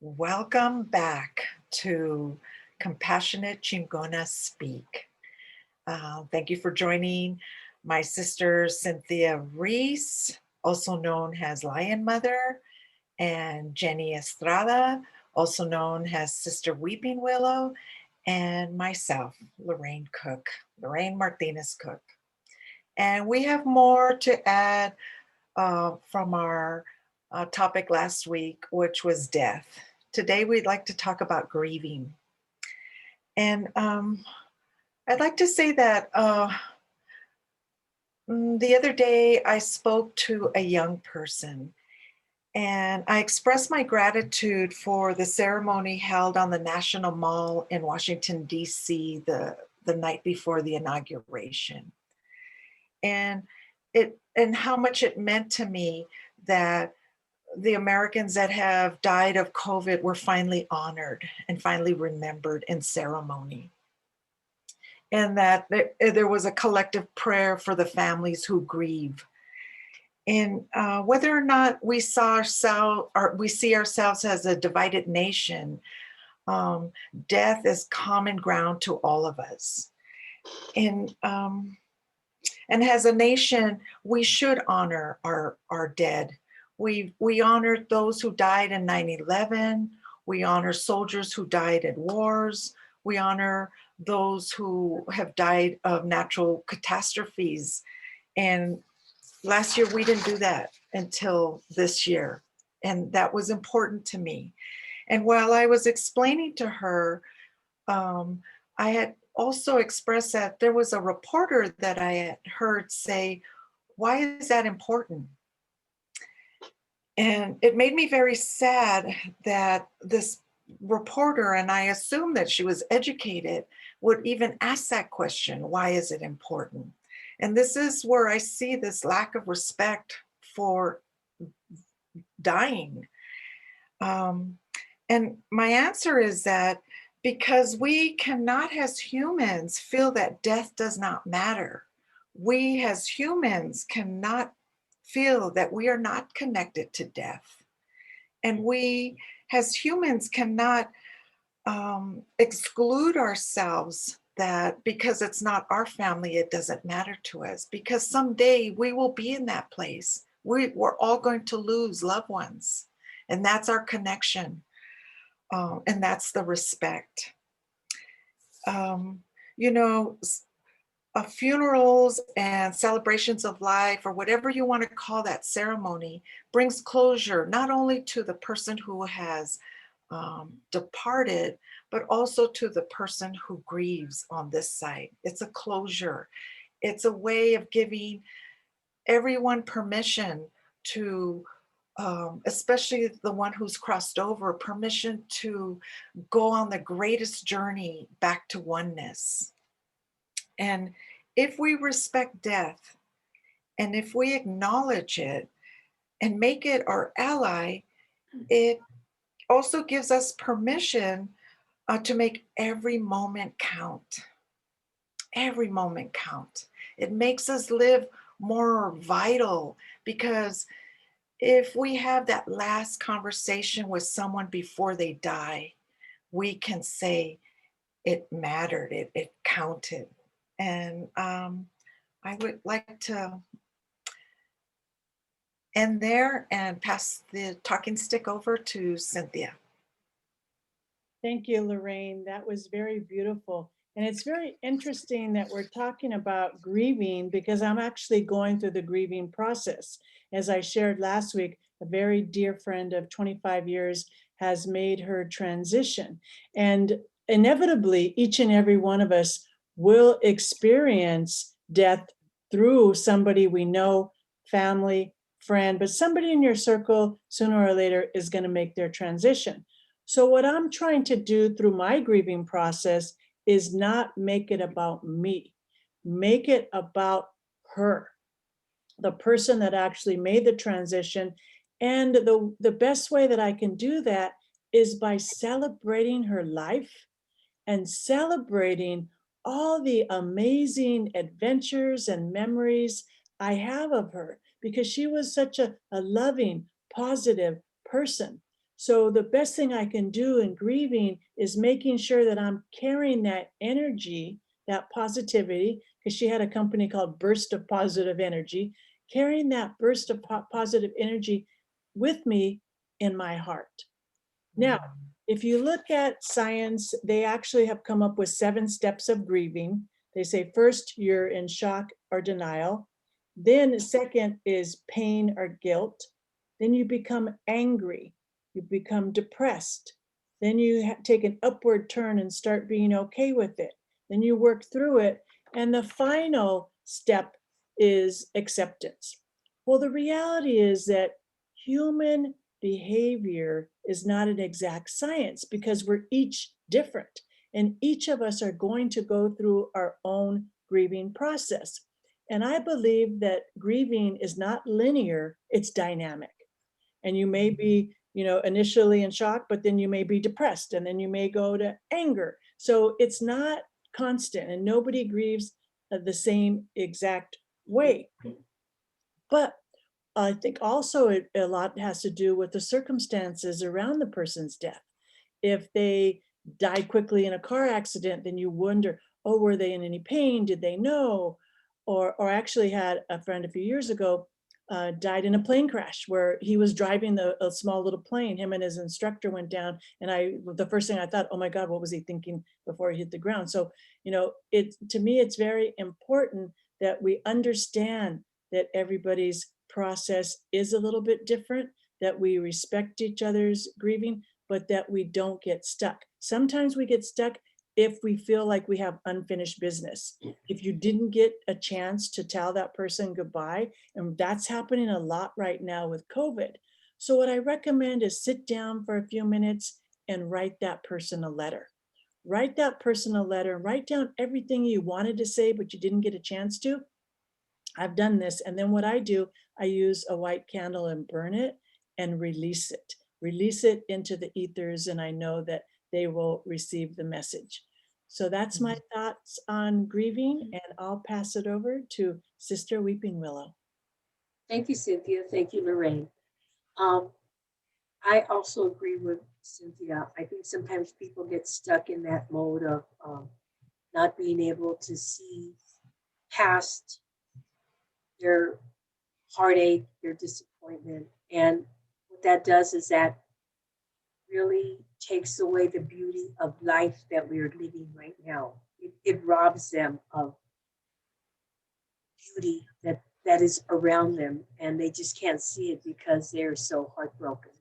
Welcome back to Compassionate Chingonas Speak. Thank you for joining my sister Cynthia Ruiz, also known as Lion Mother, and Jennie Estrada, also known as Sister Weeping Willow, and myself, Lorraine Martinez Cook. And we have more to add from our topic last week, which was death. Today, we'd like to talk about grieving. And I'd like to say that the other day I spoke to a young person and I expressed my gratitude for the ceremony held on the National Mall in Washington, D.C., the night before the inauguration. And how much it meant to me that the Americans that have died of COVID were finally honored and finally remembered in ceremony. And that there was a collective prayer for the families who grieve. And whether or not we see ourselves as a divided nation, death is common ground to all of us. And as a nation, we should honor our dead. We honor those who died in 9/11. We honor soldiers who died in wars. We honor those who have died of natural catastrophes. And last year, we didn't do that until this year. And that was important to me. And while I was explaining to her, I had also expressed that there was a reporter that I had heard say, "Why is that important?" And it made me very sad that this reporter, and I assume that she was educated, would even ask that question, why is it important? And this is where I see this lack of respect for dying. And my answer is that because we cannot, as humans, feel that death does not matter. We, as humans, cannot feel that we are not connected to death. And we, as humans, cannot exclude ourselves that because it's not our family, it doesn't matter to us. Because someday we will be in that place. We're all going to lose loved ones. And that's our connection. And that's the respect. Funerals and celebrations of life, or whatever you want to call that ceremony, brings closure not only to the person who has departed, but also to the person who grieves on this side. It's a closure. It's a way of giving everyone permission to, especially the one who's crossed over, permission to go on the greatest journey back to oneness. And if we respect death, and if we acknowledge it and make it our ally, it also gives us permission to make every moment count. Every moment count. It makes us live more vital, because if we have that last conversation with someone before they die, we can say it mattered, it counted. And I would like to end there and pass the talking stick over to Cynthia. Thank you, Lorraine. That was very beautiful. And it's very interesting that we're talking about grieving, because I'm actually going through the grieving process. As I shared last week, a very dear friend of 25 years has made her transition. And inevitably, each and every one of us will experience death through somebody we know, family, friend, but somebody in your circle sooner or later is going to make their transition. So what I'm trying to do through my grieving process is not make it about me, make it about her, the person that actually made the transition. And the best way that I can do that is by celebrating her life and celebrating all the amazing adventures and memories I have of her, because she was such a loving, positive person. So the best thing I can do in grieving is making sure that I'm carrying that energy, that positivity, because she had a company called Burst of Positive Energy, carrying that burst of positive energy with me in my heart. Now, if you look at science, they actually have come up with 7 steps of grieving. They say first, you're in shock or denial. Then second is pain or guilt. Then you become angry. You become depressed. Then you take an upward turn and start being okay with it. Then you work through it. And the final step is acceptance. Well, the reality is that human behavior is not an exact science because we're each different. And each of us are going to go through our own grieving process. And I believe that grieving is not linear, it's dynamic. And you may be, initially in shock, but then you may be depressed and then you may go to anger. So it's not constant and nobody grieves the same exact way. But I think also a lot has to do with the circumstances around the person's death. If they died quickly in a car accident, then you wonder, oh, were they in any pain? Did they know? Or I actually had a friend a few years ago died in a plane crash where he was driving a small little plane. Him and his instructor went down, and the first thing I thought, oh my God, what was he thinking before he hit the ground? So, to me, it's very important that we understand that everybody's process is a little bit different, that we respect each other's grieving, but that we don't get stuck. Sometimes we get stuck if we feel like we have unfinished business. If you didn't get a chance to tell that person goodbye, and that's happening a lot right now with COVID. So what I recommend is sit down for a few minutes and write that person a letter. Write that person a letter, write down everything you wanted to say, but you didn't get a chance to. I've done this. And then what I do, I use a white candle and burn it and release it into the ethers. And I know that they will receive the message. So that's my thoughts on grieving, and I'll pass it over to Sister Weeping Willow. Thank you, Cynthia. Thank you, Lorraine. I also agree with Cynthia. I think sometimes people get stuck in that mode of not being able to see past their heartache, their disappointment. And what that does is that really takes away the beauty of life that we're living right now. It robs them of beauty that is around them, and they just can't see it because they're so heartbroken.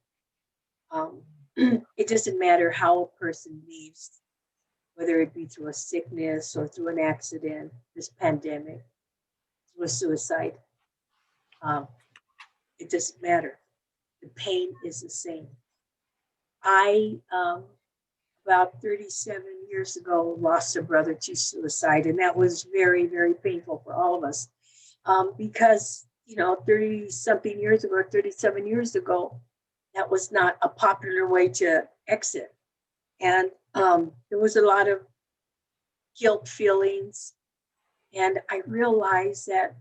It doesn't matter how a person leaves, whether it be through a sickness or through an accident, this pandemic, through a suicide. It doesn't matter. The pain is the same. I, about 37 years ago, lost a brother to suicide, and that was very, very painful for all of us. Because, 30-something years ago, 37 years ago, that was not a popular way to exit. And there was a lot of guilt feelings. And I realized that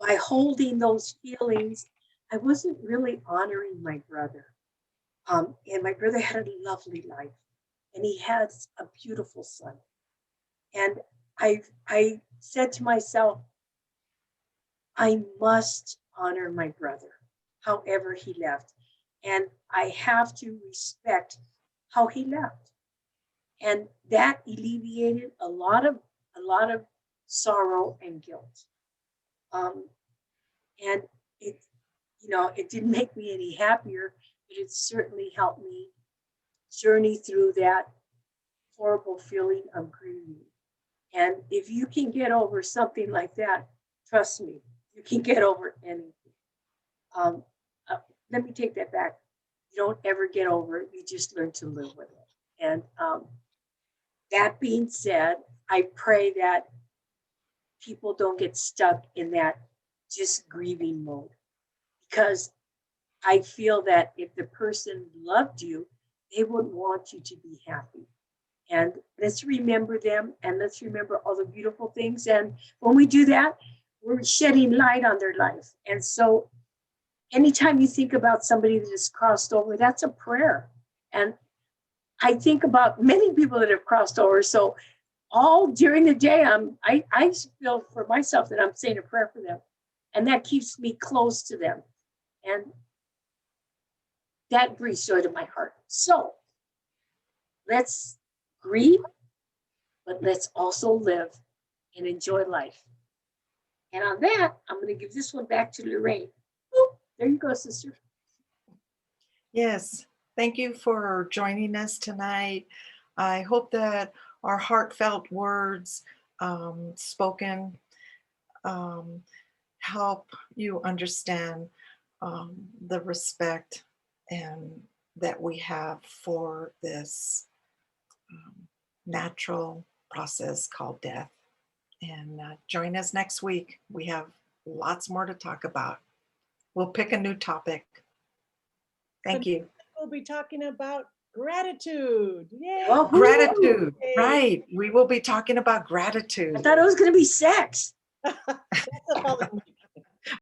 by holding those feelings, I wasn't really honoring my brother. And my brother had a lovely life, and he has a beautiful son. And I said to myself, I must honor my brother, however he left. And I have to respect how he left. And that alleviated a lot of sorrow and guilt. And it didn't make me any happier, but it certainly helped me journey through that horrible feeling of grieving. And if you can get over something like that, trust me, you can get over anything. Let me take that back. You don't ever get over it. You just learn to live with it. And that being said, I pray that people don't get stuck in that just grieving mode, because I feel that if the person loved you, they would want you to be happy. And let's remember them, and let's remember all the beautiful things. And when we do that, we're shedding light on their life. And so anytime you think about somebody that has crossed over, that's a prayer. And I think about many people that have crossed over. So all during the day, I feel for myself that I'm saying a prayer for them. And that keeps me close to them. And that brings joy to my heart. So let's grieve, but let's also live and enjoy life. And on that, I'm going to give this one back to Lorraine. Oop, there you go, sister. Yes, thank you for joining us tonight. I hope that our heartfelt words spoken help you understand the respect and that we have for this natural process called death. And join us next week. We have lots more to talk about. We'll pick a new topic. Thank you. We'll be talking about gratitude. Yay! Woohoo! Gratitude, Yay. right. We will be talking about I gratitude. thought it was going to be sex. That's the following week.